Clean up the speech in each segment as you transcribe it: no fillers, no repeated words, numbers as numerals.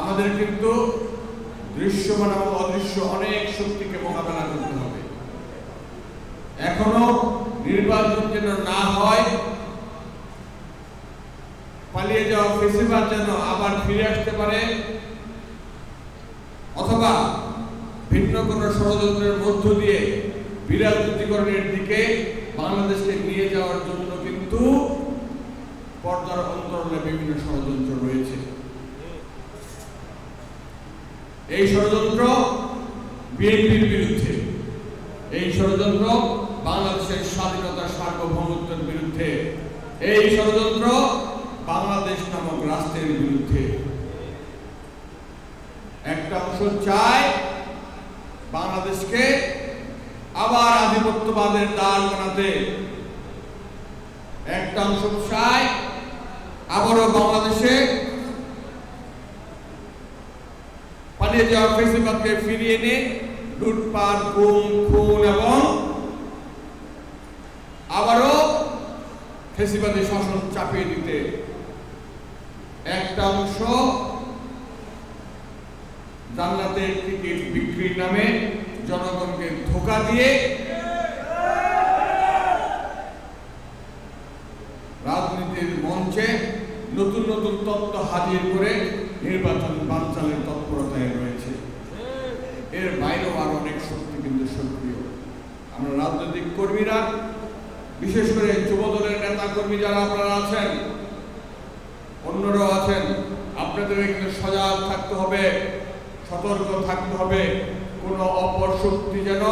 আমাদের কিন্তু দৃশ্যমান এবং অদৃশ্য অনেক শক্তিকে মোকাবেলা করতে হবে। এখনো নির্বাচন যেন না হয়, পালিয়ে যাওয়া ফেসিবাদ যেন আবার ফিরে আসতে পারে, অথবা ভিন্ন কোন ষড়যন্ত্রের মধ্য দিয়ে বিরাজনীতিকরণের দিকে বাংলাদেশকে নিয়ে যাওয়ার জন্য কিন্তু পর্দার অন্তরালে বিভিন্ন ষড়যন্ত্র রয়েছে। এই ষড়যন্ত্র বিএনপির বিরুদ্ধে, এই ষড়যন্ত্র বাংলাদেশের স্বাধীনতা সার্বভৌমত্বের বিরুদ্ধে, এই ষড়যন্ত্র বাংলাদেশ নামক রাষ্ট্রের বিরুদ্ধে। একটা অংশ চায় বাংলাদেশকে আবার আধিপত্যবাদের দাঁড় বানাতে, একটা অংশ চায় আবারও বাংলাদেশে পালিয়ে যাওয়া ফেসিবাদকে ফিরিয়ে এনে লুটপাট, গুম, খুন এবং আবারও ফেসিবাদের শাসন চাপিয়ে দিতে। একটা অংশ জান্নাতের টিকিট বিক্রির নামে জনগণকে ধোঁকা দিয়ে রাজনীতির মঞ্চে নতুন নতুন তত্ত্ব হাজির করে নির্বাচন বানচালের তৎপরতায় রয়েছে। এর বাইরেও আরো অনেক শক্তি কিন্তু সক্রিয়। আমরা রাজনৈতিক কর্মীরা, বিশেষ করে যুবদলের নেতা কর্মী যারা আপনারা আছেন, অন্যরাও আছেন, আপনাদের কিন্তু সজাগ থাকতে হবে, সতর্ক থাকতে হবে। কোন অপর শক্তি যেন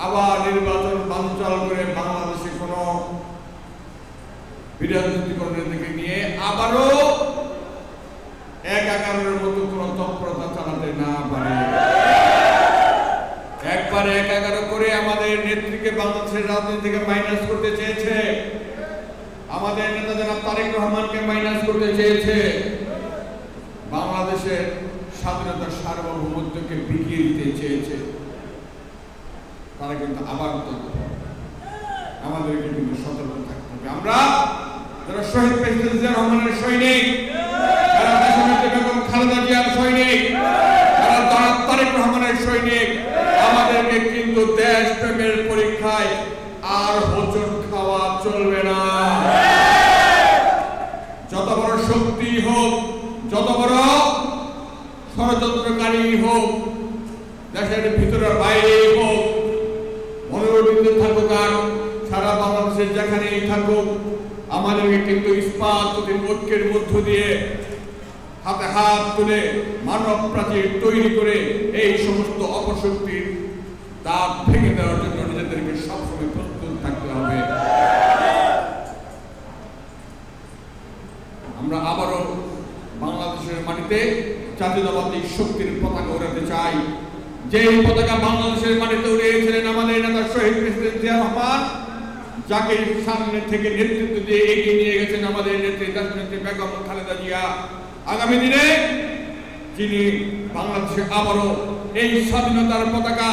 আবার নির্বাচন বানচাল করে বাংলাদেশে কোন বিরাজনীতিকরণের দিকে নিয়ে আবারও একাকারের মতো কোন তৎপরতা চালাতে না পারে। একবারে একাকার করে আমাদের নেত্রীকে বাংলাদেশের রাজনীতি থেকে মাইনাস করতে চেয়েছে, আমাদের নেতা জনাব তারেক রহমানকে মাইনাস করতে চেয়েছে, বাংলাদেশের স্বাধীনতার সার্বভৌমত্বকে বিকিয়ে দিতে চেয়েছে। তারা কিন্তু আবার আমাদেরকে কিন্তু সতর্ক থাকতে হবে। আমরা যারা শহীদ প্রেসিডেন্ট জিয়া রহমানের সৈনিক, যারা দেশনেত্রী বেগম খালেদা জিয়ার সৈনিক, যারা জনাব তারেক রহমানের সৈনিক, আমাদেরকে কিন্তু দেশপ্রেমের পরীক্ষায় আর হোঁচট খাওয়া চলবে না। যত বড় শক্তি হোক, যত বড় ষড়যন্ত্রকারী হোক, দেশের ভিতরে বাইরে হোক, মনোরঞ্জিত থাকুক আর সারা বাংলাদেশের যেখানেই থাকুক, আমাদেরকে কিন্তু ইস্পাত ঐক্যের মধ্য দিয়ে হাতে হাত তুলে মানব প্রাচীর তৈরি করে এই সমস্ত অপশক্তির দাঁত ভেঙে দেওয়ার জন্য নিজেদেরকে সবসময় প্রস্তুত থাকতে হবে। আমরা আবারও বাংলাদেশের মাটিতে জাতীয়তাবাদী শক্তির পতাকা উড়াতে চাই। যে পতাকা বাংলাদেশের মাটিতে উড়িয়েছিলেন আমাদের নেতা শহীদ প্রেসিডেন্ট জিয়া রহমান, যাকে সামনে থেকে নেতৃত্ব দিয়ে এগিয়ে নিয়ে গেছেন আমাদের নেত্রী দেশনেত্রী বেগম খালেদা জিয়া, আগামী দিনে যিনি বাংলাদেশে আবারও এই স্বাধীনতার পতাকা,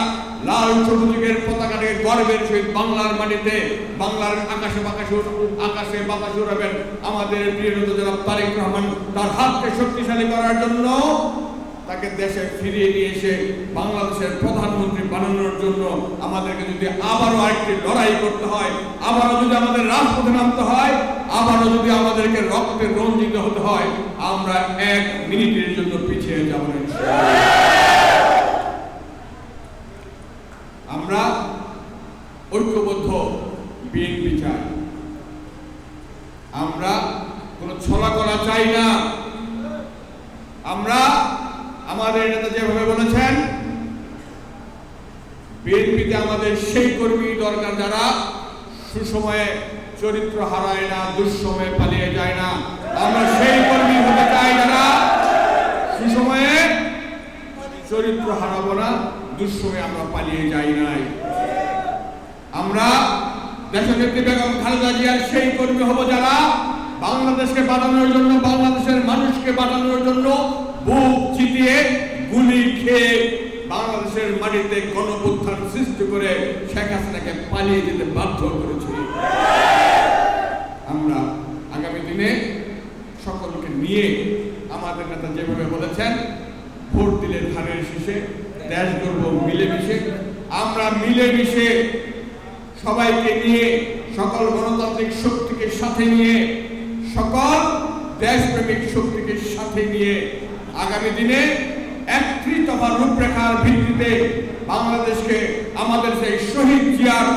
লাল সবুজের পতাকাকে গর্বের সহিত বাংলার মাটিতে, বাংলার আকাশে বাতাসে উড়াবেন আমাদের প্রিয় নেতা জনাব তারেক রহমান। তার হাতকে শক্তিশালী করার জন্য, তাকে দেশে ফিরিয়ে নিয়ে এসে বাংলাদেশের প্রধানমন্ত্রী বানানোর জন্য আমাদেরকে যদি আবারও আরেকটি লড়াই করতে হয়, আবারও যদি আমাদের রাজপথে নামতে হয়, আবারও যদি আমাদেরকে রক্তে রঞ্জিত হতে হয়, আমরা 1 মিনিটের জন্য পিছিয়ে যাব না। আমরা ঐক্যবদ্ধ বিএনপি চাই, আমরা কোনো ছলা করা চাই না। আমরা আমাদের নেতা যেভাবে বলেছেন, বিএনপিতে আমাদের সেই কর্মী দরকার যারা সুসময়ে চরিত্র হারায় না, দুঃসময়ে পালিয়ে যায় না। আমরা সেই কর্মী হতে চাই যারা সুসময়ে চরিত্র হারাবো না, দুঃসময়ে আমরা পালিয়ে যাই নাই। আমরা দেশনেত্রী বেগম খালেদা জিয়ার সেই কর্মী হব যারা বাংলাদেশকে বাঁচানোর জন্য, বাংলাদেশের মানুষকে বাঁচানোর জন্য বুক চিতিয়ে গুলি খেয়ে বাংলাদেশের মাটিতে গণঅভ্যুত্থান সৃষ্টি করে শেখ হাসিনাকে পালিয়ে যেতে বাধ্য করেছি। আমরা আগামী দিনে সকলকে নিয়ে আমাদের নেতা যেভাবে বলেছেন, ভোট দিলে ধানের শীষে, দেশ গড়ব মিলেমিশে। আমরা মিলেমিশে সবাইকে নিয়ে, সকল গণতান্ত্রিক শক্তিকে সাথে নিয়ে, সকল দেশপ্রেমিক শক্তিকে সাথে নিয়ে আগামী দিনে একটি দফা রূপরেখার ভিত্তিতে বাংলাদেশকে আমাদের সেই শহীদ জিয়ার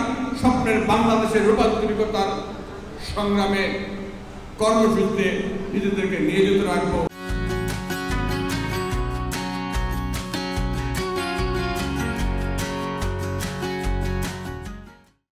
স্বপ্নের বাংলাদেশের রূপান্তরিকতার সংগ্রামে কর্মসূচিতে নিজেদের